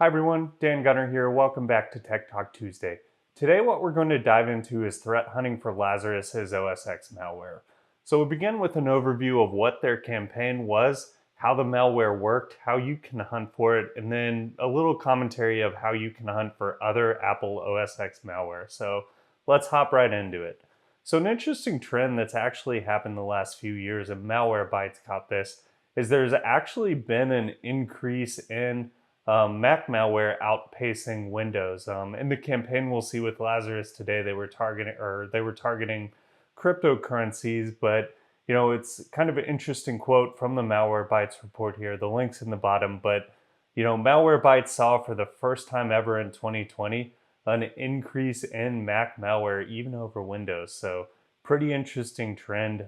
Hi everyone, Dan Gunner here. Welcome back to Tech Talk Tuesday. Today what we're going to dive into is threat hunting for Lazarus as OS X malware. So we'll begin with an overview of what their campaign was, how the malware worked, how you can hunt for it, and then a little commentary of how you can hunt for other Apple OS X malware. So let's hop right into it. So an interesting trend that's actually happened the last few years, and Malwarebytes caught this, is there's actually been an increase in Mac malware outpacing Windows. In the campaign we'll see with Lazarus today, they were targeting cryptocurrencies, but it's kind of an interesting quote from the Malwarebytes report here. The link's in the bottom, but Malwarebytes saw for the first time ever in 2020 an increase in Mac malware even over Windows. So pretty interesting trend,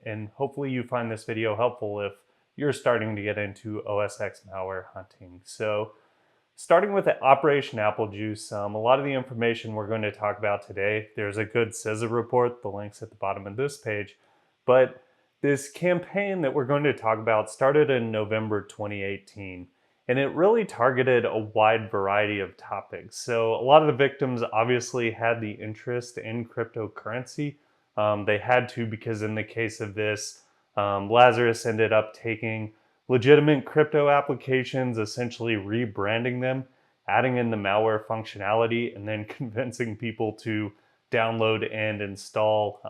and hopefully you find this video helpful if you're starting to get into OS X malware hunting. So starting with the Operation AppleJeus, a lot of the information we're going to talk about today, there's a good CISA report, the link's at the bottom of this page, but this campaign that we're going to talk about started in November 2018, and it really targeted a wide variety of topics. So a lot of the victims obviously had the interest in cryptocurrency. They had to, because in the case of this, Lazarus ended up taking legitimate crypto applications, essentially rebranding them, adding in the malware functionality, and then convincing people to download and install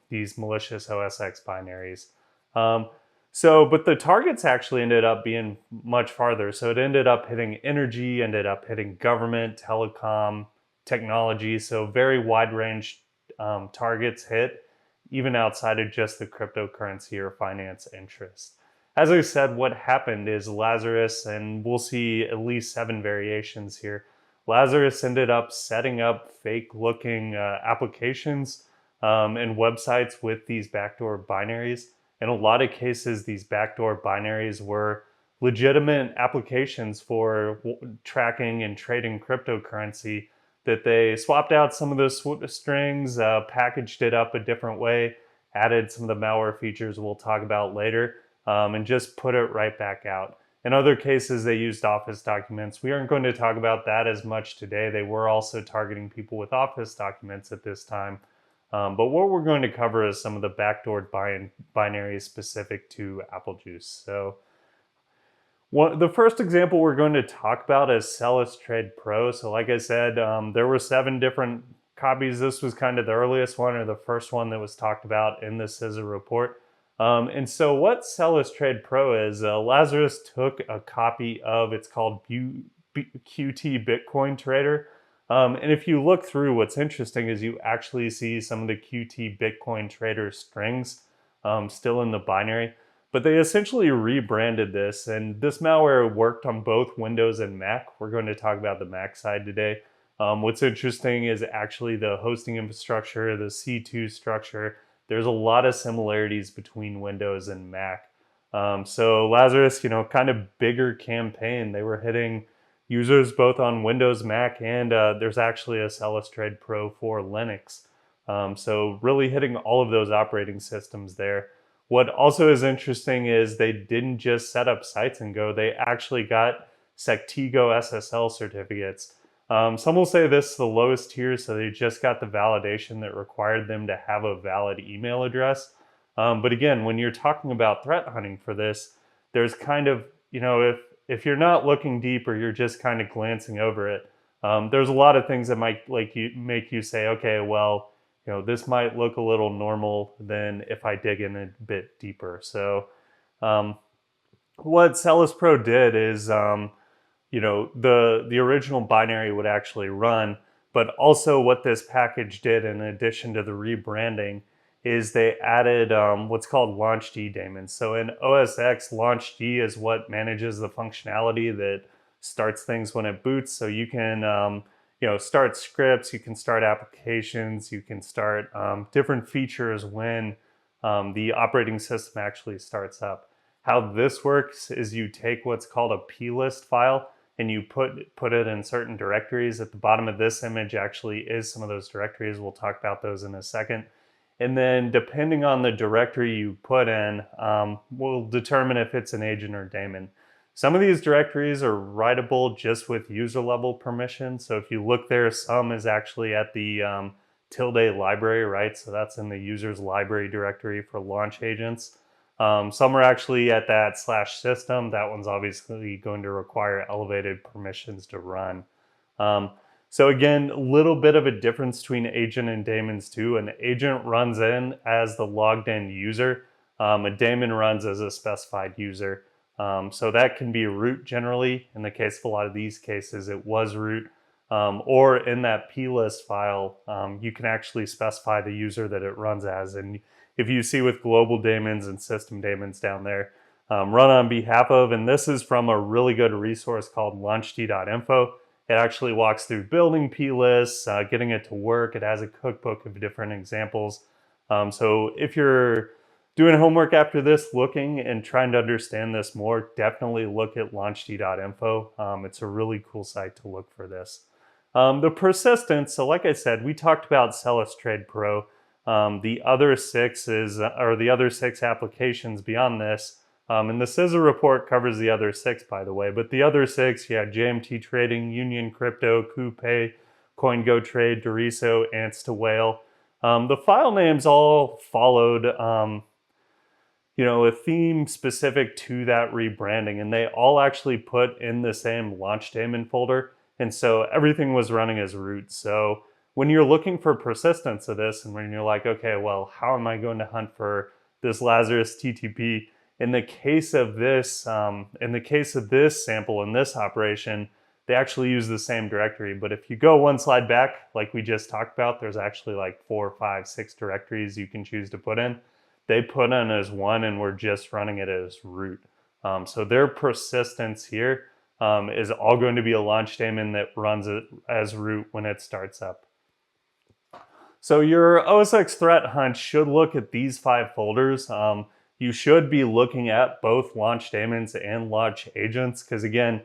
these malicious OS X binaries. But the targets actually ended up being much farther. So it ended up hitting energy, ended up hitting government, telecom, technology. So very wide range targets hit, even outside of just the cryptocurrency or finance interest. As I said, what happened is Lazarus, and we'll see at least 7 variations here, Lazarus ended up setting up fake-looking applications and websites with these backdoor binaries. In a lot of cases, these backdoor binaries were legitimate applications for tracking and trading cryptocurrency, that they swapped out some of those strings, packaged it up a different way, added some of the malware features we'll talk about later, and just put it right back out. In other cases, they used Office documents. We aren't going to talk about that as much today. They were also targeting people with Office documents at this time. But what we're going to cover is some of the backdoor binaries specific to AppleJeus. So the first example we're going to talk about is Celas Trade Pro. So like I said, there were 7 different copies. This was kind of the earliest one, or the first one that was talked about in the CISA report. And so what Celas Trade Pro is, Lazarus took a copy of, it's called QT Bitcoin Trader. And if you look through, what's interesting is you actually see some of the QT Bitcoin Trader strings still in the binary. But they essentially rebranded this, and this malware worked on both Windows and Mac. We're going to talk about the Mac side today. What's interesting is actually the hosting infrastructure, the C2 structure. There's a lot of similarities between Windows and Mac. So Lazarus, kind of bigger campaign. They were hitting users both on Windows, Mac, and there's actually a Celas Trade Pro for Linux. So really hitting all of those operating systems there. What also is interesting is they didn't just set up sites and go, they actually got Sectigo SSL certificates. Some will say this is the lowest tier, so they just got the validation that required them to have a valid email address. But again, when you're talking about threat hunting for this, there's kind of, if you're not looking deep or you're just kind of glancing over it, there's a lot of things that might make you say, okay, well, this might look a little normal than if I dig in a bit deeper. So what Celas Pro did is, the original binary would actually run, but also what this package did in addition to the rebranding is they added what's called LaunchD daemons. So in OS X, LaunchD is what manages the functionality that starts things when it boots. So you can start scripts, you can start applications, you can start different features when the operating system actually starts up. How this works is you take what's called a plist file and you put it in certain directories. At the bottom of this image actually is some of those directories. We'll talk about those in a second. And then depending on the directory you put in, will determine if it's an agent or daemon. Some of these directories are writable just with user level permission. So if you look there, some is actually at the tilde library, right? So that's in the user's library directory for launch agents. Some are actually at that /system. That one's obviously going to require elevated permissions to run. So again, a little bit of a difference between agent and daemons too. An agent runs in as the logged in user. A daemon runs as a specified user. So that can be root generally. In the case of a lot of these cases, it was root. Or in that plist file, you can actually specify the user that it runs as. And if you see with global daemons and system daemons down there, run on behalf of, and this is from a really good resource called launchd.info. It actually walks through building plists, getting it to work. It has a cookbook of different examples. So if you're doing homework after this, looking and trying to understand this more, definitely look at launchd.info. It's a really cool site to look for this. The persistence, so like I said, we talked about Celas Trade Pro. The other six applications beyond this, and the CISA report covers the other six, by the way, but the other six, yeah, JMT Trading, Union Crypto, Coupe, CoinGo Trade, Doriso, Ants to Whale. The file names all followed a theme specific to that rebranding, and they all actually put in the same launch daemon folder, and so everything was running as root. So when you're looking for persistence of this, and when you're like, okay, well, how am I going to hunt for this Lazarus TTP? In the case of this sample in this operation, they actually use the same directory. But if you go one slide back, like we just talked about, there's actually like 4, 5, 6 directories you can choose to put in. They put in as one, and we're just running it as root. So their persistence here is all going to be a launch daemon that runs it as root when it starts up. So your OSX threat hunt should look at these 5 folders. You should be looking at both launch daemons and launch agents, because again,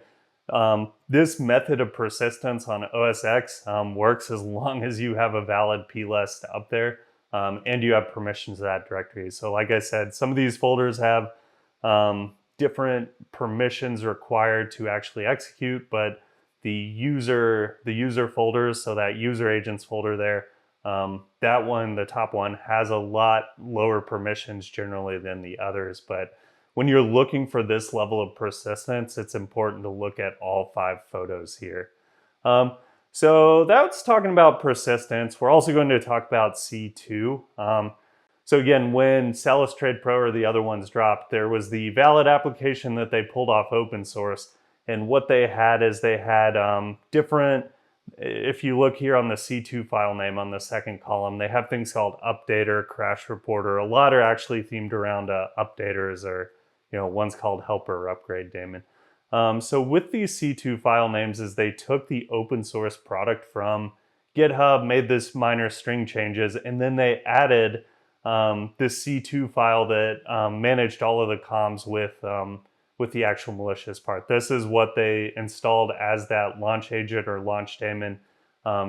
this method of persistence on OSX works as long as you have a valid plist up there and you have permissions to that directory. So like I said, some of these folders have different permissions required to actually execute, but the user folders, so that user agents folder there, that one, the top one, has a lot lower permissions generally than the others. But when you're looking for this level of persistence, it's important to look at all 5 photos here. So that's talking about persistence. We're also going to talk about C2. So again, when Celas Trade Pro or the other ones dropped, there was the valid application that they pulled off open source. And what they had is they had different, if you look here on the C2 file name on the second column, they have things called updater, crash reporter. A lot are actually themed around updaters, or one's called helper or upgrade daemon. So with these C2 file names is they took the open source product from GitHub, made this minor string changes, and then they added this C2 file that managed all of the comms with the actual malicious part. This is what they installed as that launch agent or launch daemon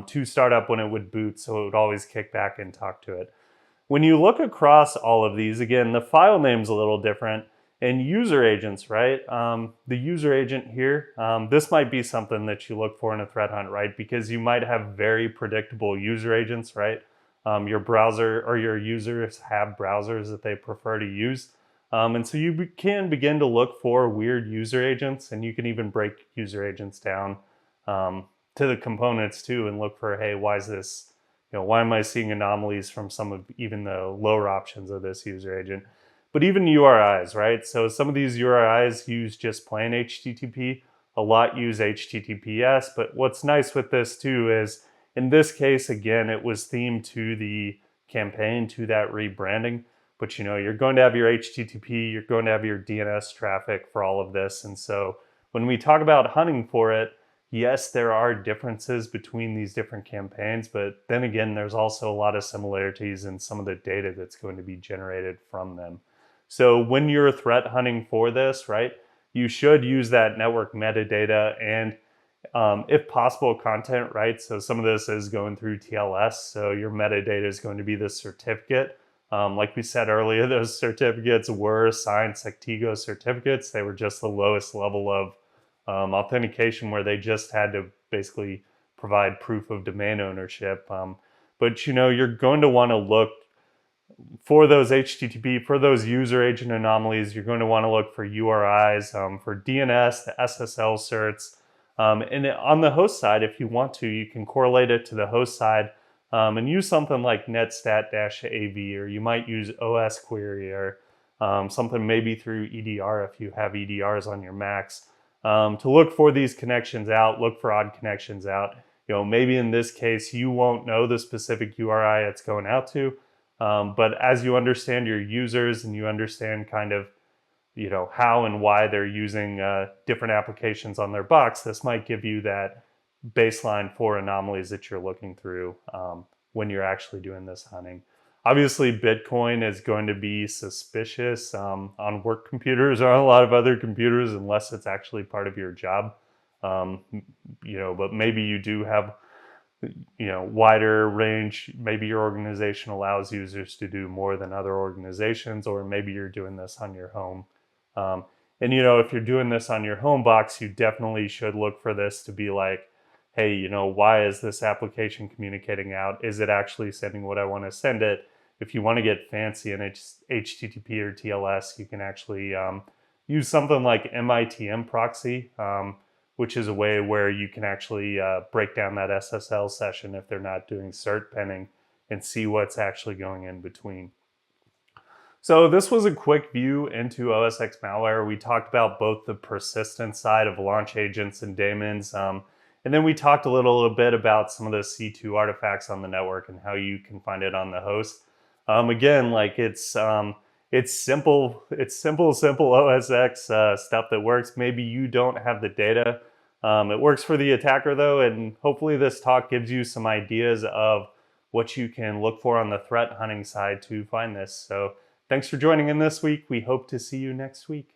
to start up when it would boot, so it would always kick back and talk to it. When you look across all of these, again, the file name's a little different. And user agents, right? The user agent here, this might be something that you look for in a threat hunt, right? Because you might have very predictable user agents, right? Your browser or your users have browsers that they prefer to use. And so you can begin to look for weird user agents, and you can even break user agents down to the components too and look for, hey, why is this, why am I seeing anomalies from some of even the lower options of this user agent? But even URIs, right? So some of these URIs use just plain HTTP. A lot use HTTPS. But what's nice with this too is, in this case, again, it was themed to the campaign, to that rebranding. But you're going to have your HTTP, you're going to have your DNS traffic for all of this. And so when we talk about hunting for it, yes, there are differences between these different campaigns, but then again, there's also a lot of similarities in some of the data that's going to be generated from them. So when you're threat hunting for this, right, you should use that network metadata and if possible content, right? So some of this is going through TLS. So your metadata is going to be the certificate Like we said earlier, those certificates were signed Sectigo certificates. They were just the lowest level of authentication, where they just had to basically provide proof of domain ownership. But you're going to want to look for those HTTP, for those user agent anomalies. You're going to want to look for URIs, for DNS, the SSL certs. And on the host side, if you want to, you can correlate it to the host side and use something like netstat-av, or you might use OS query, or something maybe through EDR if you have EDRs on your Macs, to look for these connections out, look for odd connections out. Maybe in this case, you won't know the specific URI it's going out to, but as you understand your users and you understand kind of how and why they're using different applications on their box, this might give you that baseline for anomalies that you're looking through when you're actually doing this hunting. Obviously, Bitcoin is going to be suspicious on work computers or on a lot of other computers unless it's actually part of your job. But maybe you do have wider range. Maybe your organization allows users to do more than other organizations, or maybe you're doing this on your home. And if you're doing this on your home box, you definitely should look for this to be like, hey, why is this application communicating out? Is it actually sending what I want to send it? If you want to get fancy in HTTP or TLS, you can actually use something like MITM proxy, which is a way where you can actually break down that SSL session if they're not doing cert penning and see what's actually going in between. So this was a quick view into OS X malware. We talked about both the persistent side of launch agents and daemons, and then we talked a little bit about some of the C2 artifacts on the network and how you can find it on the host. Again, like it's simple OS X stuff that works. Maybe you don't have the data. It works for the attacker though, and hopefully this talk gives you some ideas of what you can look for on the threat hunting side to find this. So thanks for joining in this week. We hope to see you next week.